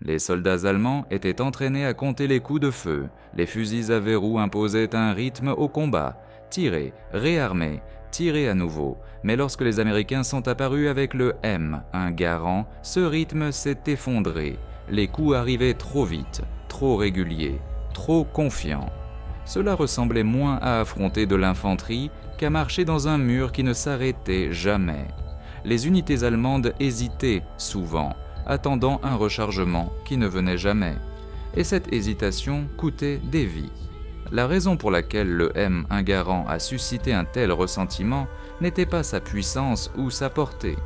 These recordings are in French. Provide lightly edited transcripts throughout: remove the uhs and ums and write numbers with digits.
Les soldats allemands étaient entraînés à compter les coups de feu. Les fusils à verrou imposaient un rythme au combat. Tirer, réarmer, tirer à nouveau. Mais lorsque les Américains sont apparus avec le M, un Garand, ce rythme s'est effondré. Les coups arrivaient trop vite, trop réguliers, trop confiants. Cela ressemblait moins à affronter de l'infanterie qu'à marcher dans un mur qui ne s'arrêtait jamais. Les unités allemandes hésitaient souvent, attendant un rechargement qui ne venait jamais. Et cette hésitation coûtait des vies. La raison pour laquelle le M, un Garand, a suscité un tel ressentiment n'était pas sa puissance ou sa portée.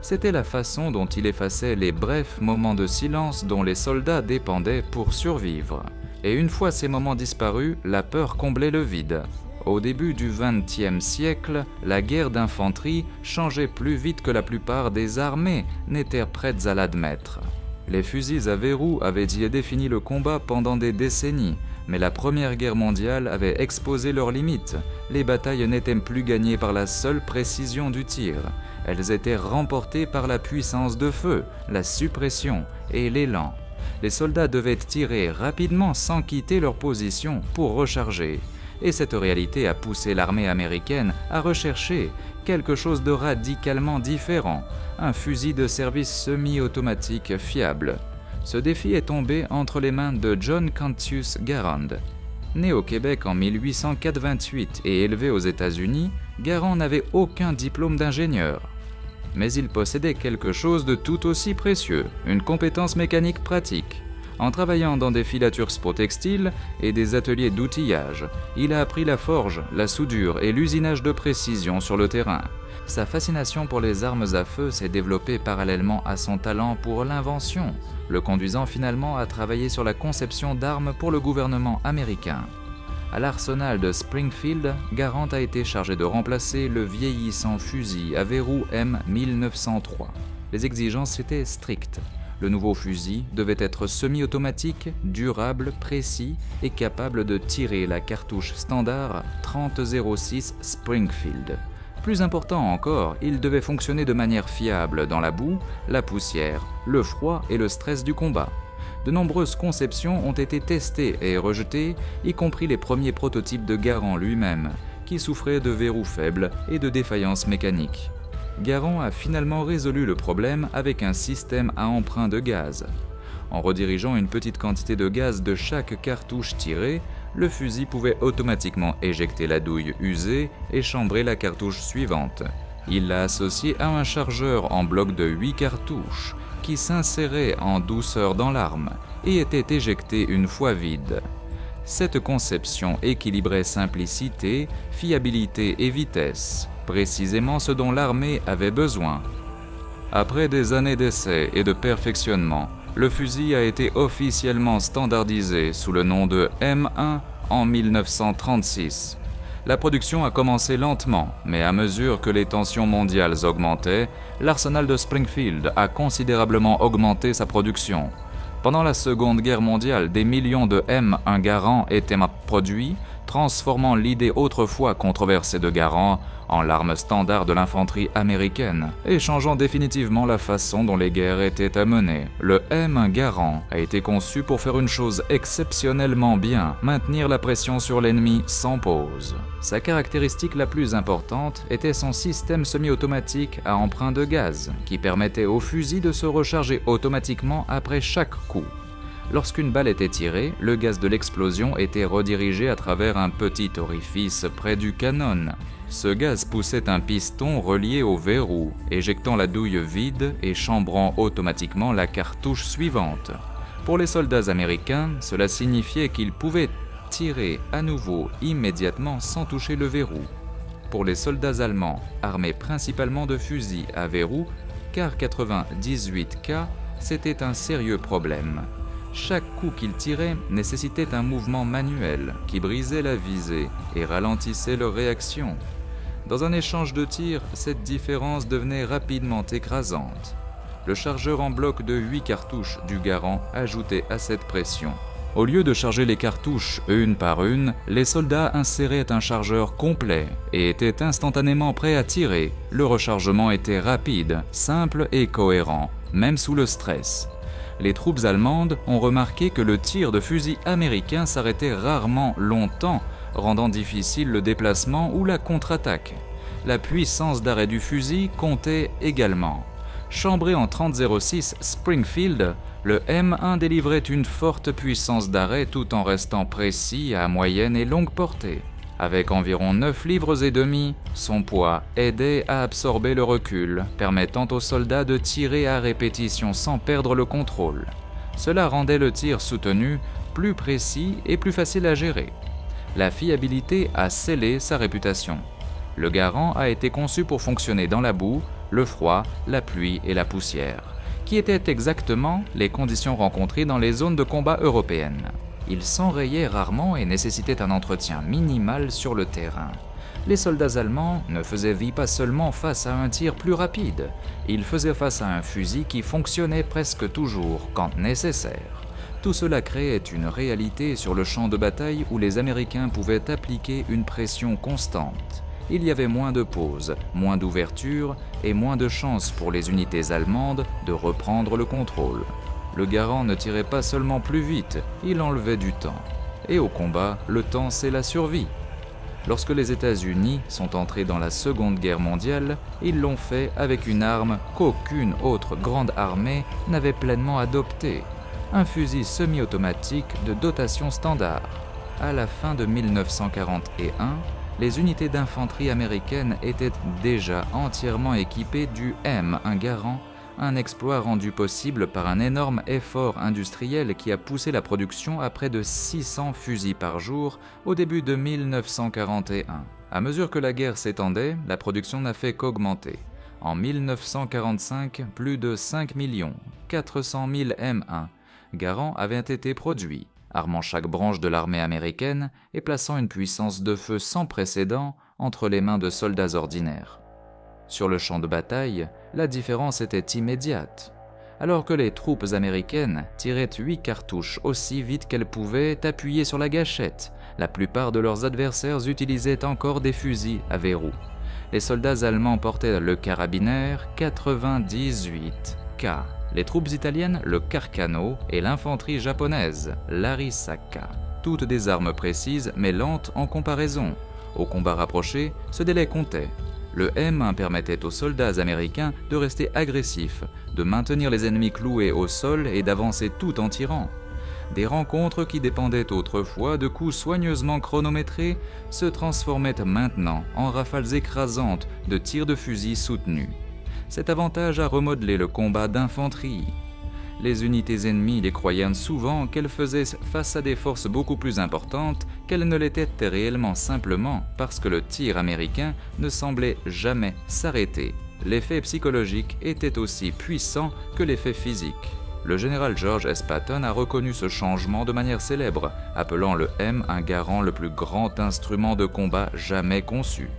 C'était la façon dont il effaçait les brefs moments de silence dont les soldats dépendaient pour survivre. Et une fois ces moments disparus, la peur comblait le vide. Au début du XXe siècle, la guerre d'infanterie changeait plus vite que la plupart des armées n'étaient prêtes à l'admettre. Les fusils à verrou avaient défini le combat pendant des décennies, mais la Première Guerre mondiale avait exposé leurs limites. Les batailles n'étaient plus gagnées par la seule précision du tir. Elles étaient remportées par la puissance de feu, la suppression et l'élan. Les soldats devaient tirer rapidement sans quitter leur position pour recharger. Et cette réalité a poussé l'armée américaine à rechercher quelque chose de radicalement différent, un fusil de service semi-automatique fiable. Ce défi est tombé entre les mains de John Cantius Garand. Né au Québec en 1888 et élevé aux États-Unis, Garand n'avait aucun diplôme d'ingénieur. Mais il possédait quelque chose de tout aussi précieux, une compétence mécanique pratique. En travaillant dans des filatures textiles et des ateliers d'outillage, il a appris la forge, la soudure et l'usinage de précision sur le terrain. Sa fascination pour les armes à feu s'est développée parallèlement à son talent pour l'invention, le conduisant finalement à travailler sur la conception d'armes pour le gouvernement américain. À l'arsenal de Springfield, Garand a été chargé de remplacer le vieillissant fusil à verrou M1903. Les exigences étaient strictes. Le nouveau fusil devait être semi-automatique, durable, précis et capable de tirer la cartouche standard 30-06 Springfield. Plus important encore, il devait fonctionner de manière fiable dans la boue, la poussière, le froid et le stress du combat. De nombreuses conceptions ont été testées et rejetées, y compris les premiers prototypes de Garand lui-même, qui souffraient de verrous faibles et de défaillances mécaniques. Garand a finalement résolu le problème avec un système à emprunt de gaz. En redirigeant une petite quantité de gaz de chaque cartouche tirée, le fusil pouvait automatiquement éjecter la douille usée et chambrer la cartouche suivante. Il l'a associé à un chargeur en bloc de 8 cartouches qui s'insérait en douceur dans l'arme et était éjecté une fois vide. Cette conception équilibrait simplicité, fiabilité et vitesse, précisément ce dont l'armée avait besoin. Après des années d'essais et de perfectionnement, le fusil a été officiellement standardisé sous le nom de M1 en 1936. La production a commencé lentement, mais à mesure que les tensions mondiales augmentaient, l'arsenal de Springfield a considérablement augmenté sa production. Pendant la Seconde Guerre mondiale, des millions de M1 Garand étaient produits, transformant l'idée autrefois controversée de Garand en l'arme standard de l'infanterie américaine et changeant définitivement la façon dont les guerres étaient à mener. Le M1 Garand a été conçu pour faire une chose exceptionnellement bien, maintenir la pression sur l'ennemi sans pause. Sa caractéristique la plus importante était son système semi-automatique à emprunt de gaz, qui permettait au fusil de se recharger automatiquement après chaque coup. Lorsqu'une balle était tirée, le gaz de l'explosion était redirigé à travers un petit orifice près du canon. Ce gaz poussait un piston relié au verrou, éjectant la douille vide et chambrant automatiquement la cartouche suivante. Pour les soldats américains, cela signifiait qu'ils pouvaient tirer à nouveau immédiatement sans toucher le verrou. Pour les soldats allemands, armés principalement de fusils à verrou, car 98K, c'était un sérieux problème. Chaque coup qu'ils tiraient nécessitait un mouvement manuel qui brisait la visée et ralentissait leur réaction. Dans un échange de tirs, cette différence devenait rapidement écrasante. Le chargeur en bloc de 8 cartouches du Garand ajoutait à cette pression. Au lieu de charger les cartouches une par une, les soldats inséraient un chargeur complet et étaient instantanément prêts à tirer. Le rechargement était rapide, simple et cohérent, même sous le stress. Les troupes allemandes ont remarqué que le tir de fusil américain s'arrêtait rarement longtemps, rendant difficile le déplacement ou la contre-attaque. La puissance d'arrêt du fusil comptait également. Chambré en 30-06 Springfield, le M1 délivrait une forte puissance d'arrêt tout en restant précis à moyenne et longue portée. Avec environ 9 livres et demi, son poids aidait à absorber le recul, permettant aux soldats de tirer à répétition sans perdre le contrôle. Cela rendait le tir soutenu plus précis et plus facile à gérer. La fiabilité a scellé sa réputation. Le Garand a été conçu pour fonctionner dans la boue, le froid, la pluie et la poussière, qui étaient exactement les conditions rencontrées dans les zones de combat européennes. Il s'enrayait rarement et nécessitait un entretien minimal sur le terrain. Les soldats allemands ne faisaient vie pas seulement face à un tir plus rapide, ils faisaient face à un fusil qui fonctionnait presque toujours quand nécessaire. Tout cela créait une réalité sur le champ de bataille où les Américains pouvaient appliquer une pression constante. Il y avait moins de pauses, moins d'ouverture et moins de chances pour les unités allemandes de reprendre le contrôle. Le Garand ne tirait pas seulement plus vite, il enlevait du temps. Et au combat, le temps c'est la survie. Lorsque les États-Unis sont entrés dans la Seconde Guerre mondiale, ils l'ont fait avec une arme qu'aucune autre grande armée n'avait pleinement adoptée, un fusil semi-automatique de dotation standard. À la fin de 1941, les unités d'infanterie américaines étaient déjà entièrement équipées du M1 Garand, un exploit rendu possible par un énorme effort industriel qui a poussé la production à près de 600 fusils par jour au début de 1941. À mesure que la guerre s'étendait, la production n'a fait qu'augmenter. En 1945, plus de 5 400 000 M1 Garand avaient été produits, armant chaque branche de l'armée américaine et plaçant une puissance de feu sans précédent entre les mains de soldats ordinaires. Sur le champ de bataille, la différence était immédiate. Alors que les troupes américaines tiraient 8 cartouches aussi vite qu'elles pouvaient appuyer sur la gâchette, la plupart de leurs adversaires utilisaient encore des fusils à verrou. Les soldats allemands portaient le carabinaire 98K, les troupes italiennes le Carcano et l'infanterie japonaise l'Arisaka. Toutes des armes précises mais lentes en comparaison. Au combat rapproché, ce délai comptait. Le M1 permettait aux soldats américains de rester agressifs, de maintenir les ennemis cloués au sol et d'avancer tout en tirant. Des rencontres qui dépendaient autrefois de coups soigneusement chronométrés se transformaient maintenant en rafales écrasantes de tirs de fusil soutenus. Cet avantage a remodelé le combat d'infanterie. Les unités ennemies les croyaient souvent qu'elles faisaient face à des forces beaucoup plus importantes qu'elles ne l'étaient réellement simplement parce que le tir américain ne semblait jamais s'arrêter. L'effet psychologique était aussi puissant que l'effet physique. Le général George S. Patton a reconnu ce changement de manière célèbre, appelant le M1 Garand le plus grand instrument de combat jamais conçu.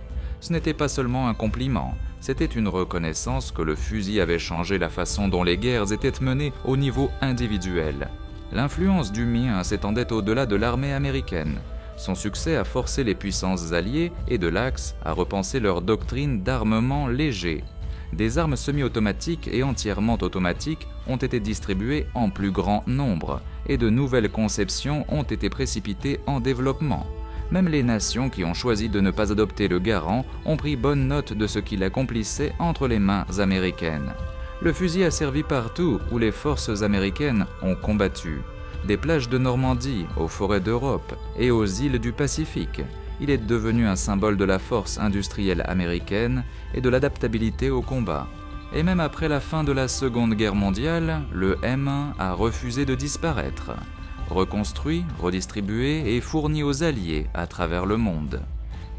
Ce n'était pas seulement un compliment, c'était une reconnaissance que le fusil avait changé la façon dont les guerres étaient menées au niveau individuel. L'influence du mien s'étendait au-delà de l'armée américaine. Son succès a forcé les puissances alliées et de l'Axe à repenser leur doctrine d'armement léger. Des armes semi-automatiques et entièrement automatiques ont été distribuées en plus grand nombre, et de nouvelles conceptions ont été précipitées en développement. Même les nations qui ont choisi de ne pas adopter le Garand ont pris bonne note de ce qu'il accomplissait entre les mains américaines. Le fusil a servi partout où les forces américaines ont combattu. Des plages de Normandie, aux forêts d'Europe et aux îles du Pacifique. Il est devenu un symbole de la force industrielle américaine et de l'adaptabilité au combat. Et même après la fin de la Seconde Guerre mondiale, le M1 a refusé de disparaître. Reconstruit, redistribué et fourni aux Alliés à travers le monde.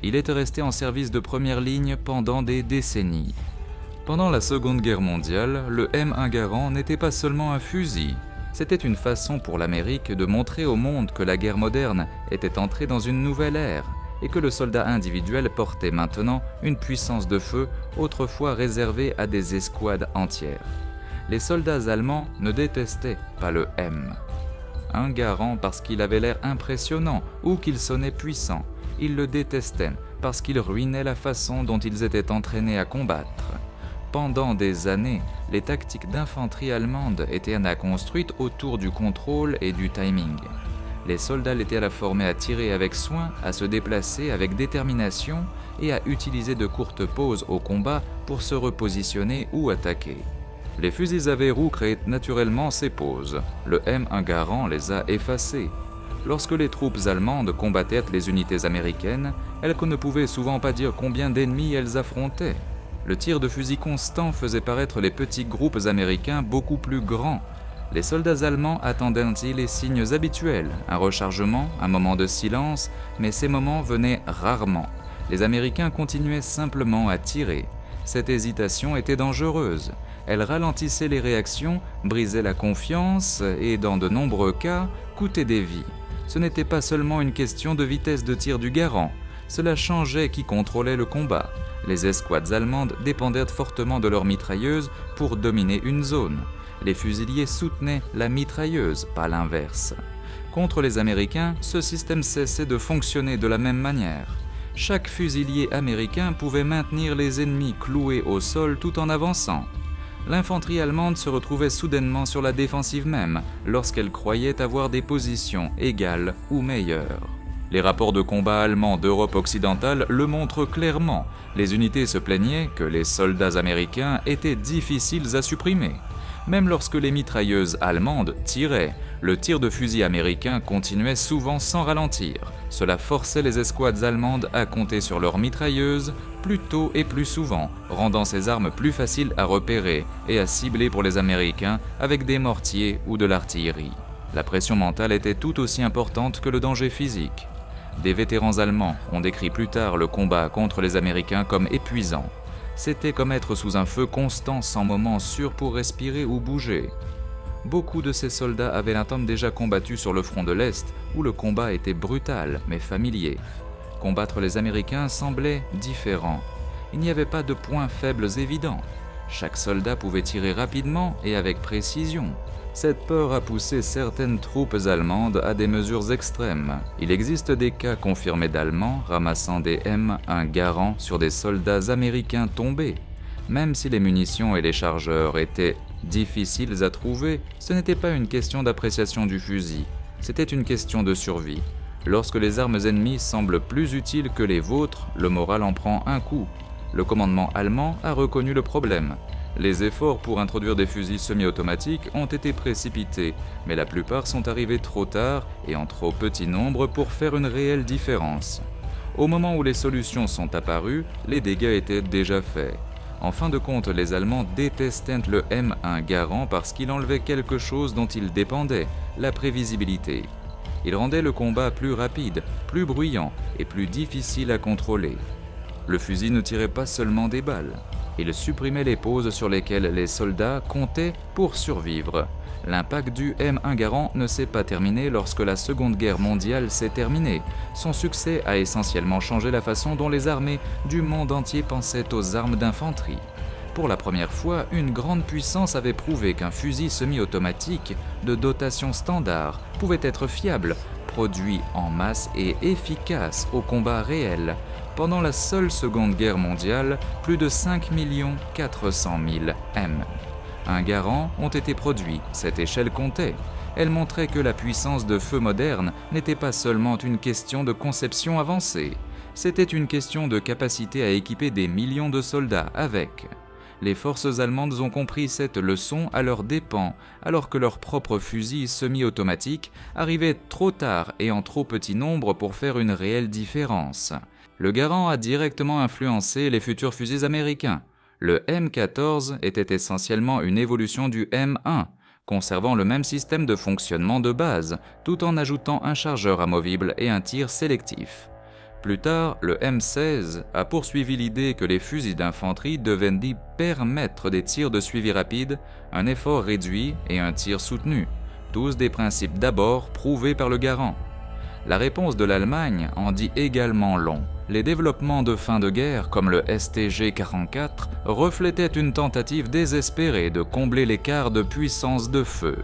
Il était resté en service de première ligne pendant des décennies. Pendant la Seconde Guerre mondiale, le M1 Garand n'était pas seulement un fusil. C'était une façon pour l'Amérique de montrer au monde que la guerre moderne était entrée dans une nouvelle ère et que le soldat individuel portait maintenant une puissance de feu autrefois réservée à des escouades entières. Les soldats allemands ne détestaient pas le M. Un Garand parce qu'il avait l'air impressionnant ou qu'il sonnait puissant. Ils le détestaient parce qu'il ruinait la façon dont ils étaient entraînés à combattre. Pendant des années, les tactiques d'infanterie allemande étaient construites autour du contrôle et du timing. Les soldats étaient formés à tirer avec soin, à se déplacer avec détermination et à utiliser de courtes pauses au combat pour se repositionner ou attaquer. Les fusils à verrou créaient naturellement ces pauses. Le M1 Garand les a effacées. Lorsque les troupes allemandes combattaient les unités américaines, elles ne pouvaient souvent pas dire combien d'ennemis elles affrontaient. Le tir de fusil constant faisait paraître les petits groupes américains beaucoup plus grands. Les soldats allemands attendaient ainsi les signes habituels, un rechargement, un moment de silence, mais ces moments venaient rarement. Les Américains continuaient simplement à tirer. Cette hésitation était dangereuse. Elle ralentissait les réactions, brisait la confiance et, dans de nombreux cas, coûtait des vies. Ce n'était pas seulement une question de vitesse de tir du Garand, cela changeait qui contrôlait le combat. Les escouades allemandes dépendaient fortement de leurs mitrailleuses pour dominer une zone. Les fusiliers soutenaient la mitrailleuse, pas l'inverse. Contre les Américains, ce système cessait de fonctionner de la même manière. Chaque fusilier américain pouvait maintenir les ennemis cloués au sol tout en avançant. L'infanterie allemande se retrouvait soudainement sur la défensive même, lorsqu'elle croyait avoir des positions égales ou meilleures. Les rapports de combat allemands d'Europe occidentale le montrent clairement. Les unités se plaignaient que les soldats américains étaient difficiles à supprimer. Même lorsque les mitrailleuses allemandes tiraient, le tir de fusil américain continuait souvent sans ralentir. Cela forçait les escouades allemandes à compter sur leurs mitrailleuses plus tôt et plus souvent, rendant ces armes plus faciles à repérer et à cibler pour les Américains avec des mortiers ou de l'artillerie. La pression mentale était tout aussi importante que le danger physique. Des vétérans allemands ont décrit plus tard le combat contre les Américains comme épuisant. C'était comme être sous un feu constant sans moment sûr pour respirer ou bouger. Beaucoup de ces soldats avaient un temps déjà combattu sur le front de l'Est, où le combat était brutal mais familier. Combattre les Américains semblait différent. Il n'y avait pas de points faibles évidents. Chaque soldat pouvait tirer rapidement et avec précision. Cette peur a poussé certaines troupes allemandes à des mesures extrêmes. Il existe des cas confirmés d'Allemands ramassant des M1 Garand sur des soldats américains tombés. Même si les munitions et les chargeurs étaient difficiles à trouver, ce n'était pas une question d'appréciation du fusil, c'était une question de survie. Lorsque les armes ennemies semblent plus utiles que les vôtres, le moral en prend un coup. Le commandement allemand a reconnu le problème. Les efforts pour introduire des fusils semi-automatiques ont été précipités, mais la plupart sont arrivés trop tard et en trop petit nombre pour faire une réelle différence. Au moment où les solutions sont apparues, les dégâts étaient déjà faits. En fin de compte, les Allemands détestaient le M1 Garand parce qu'il enlevait quelque chose dont ils dépendaient, la prévisibilité. Il rendait le combat plus rapide, plus bruyant et plus difficile à contrôler. Le fusil ne tirait pas seulement des balles. Il supprimait les pauses sur lesquelles les soldats comptaient pour survivre. L'impact du M1 Garand ne s'est pas terminé lorsque la Seconde Guerre mondiale s'est terminée. Son succès a essentiellement changé la façon dont les armées du monde entier pensaient aux armes d'infanterie. Pour la première fois, une grande puissance avait prouvé qu'un fusil semi-automatique de dotation standard pouvait être fiable, produit en masse et efficace au combat réel. Pendant la seule Seconde Guerre mondiale, plus de 5 400 000 M1 Garand ont été produits. Cette échelle comptait. Elle montrait que la puissance de feu moderne n'était pas seulement une question de conception avancée. C'était une question de capacité à équiper des millions de soldats avec. Les forces allemandes ont compris cette leçon à leurs dépens, alors que leurs propres fusils semi-automatiques arrivaient trop tard et en trop petit nombre pour faire une réelle différence. Le Garand a directement influencé les futurs fusils américains. Le M14 était essentiellement une évolution du M1, conservant le même système de fonctionnement de base, tout en ajoutant un chargeur amovible et un tir sélectif. Plus tard, le M16 a poursuivi l'idée que les fusils d'infanterie devaient permettre des tirs de suivi rapide, un effort réduit et un tir soutenu, tous des principes d'abord prouvés par le Garand. La réponse de l'Allemagne en dit également long. Les développements de fin de guerre, comme le STG-44, reflétaient une tentative désespérée de combler l'écart de puissance de feu.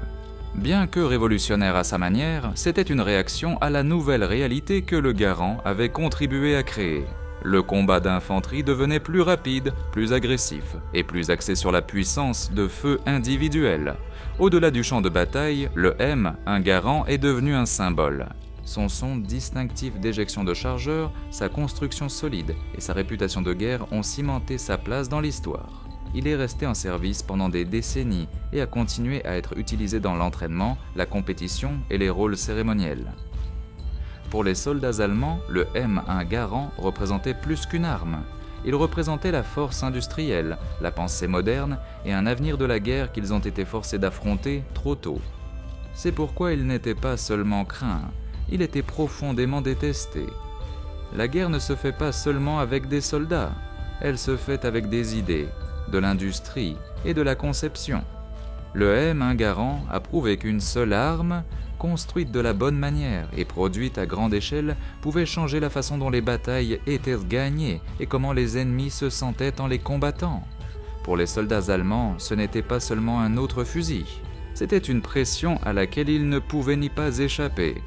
Bien que révolutionnaire à sa manière, c'était une réaction à la nouvelle réalité que le Garand avait contribué à créer. Le combat d'infanterie devenait plus rapide, plus agressif et plus axé sur la puissance de feu individuelle. Au-delà du champ de bataille, le M, un Garand, est devenu un symbole. Son son distinctif d'éjection de chargeur, sa construction solide et sa réputation de guerre ont cimenté sa place dans l'histoire. Il est resté en service pendant des décennies et a continué à être utilisé dans l'entraînement, la compétition et les rôles cérémoniels. Pour les soldats allemands, le M1 Garand représentait plus qu'une arme. Il représentait la force industrielle, la pensée moderne et un avenir de la guerre qu'ils ont été forcés d'affronter trop tôt. C'est pourquoi il n'était pas seulement craint, il était profondément détesté. La guerre ne se fait pas seulement avec des soldats, elle se fait avec des idées, de l'industrie et de la conception. Le M1 Garand a prouvé qu'une seule arme, construite de la bonne manière et produite à grande échelle, pouvait changer la façon dont les batailles étaient gagnées et comment les ennemis se sentaient en les combattant. Pour les soldats allemands, ce n'était pas seulement un autre fusil, c'était une pression à laquelle ils ne pouvaient n'y pas échapper.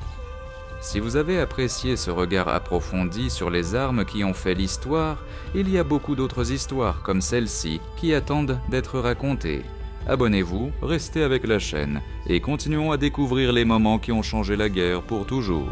Si vous avez apprécié ce regard approfondi sur les armes qui ont fait l'histoire, il y a beaucoup d'autres histoires comme celle-ci qui attendent d'être racontées. Abonnez-vous, restez avec la chaîne et continuons à découvrir les moments qui ont changé la guerre pour toujours.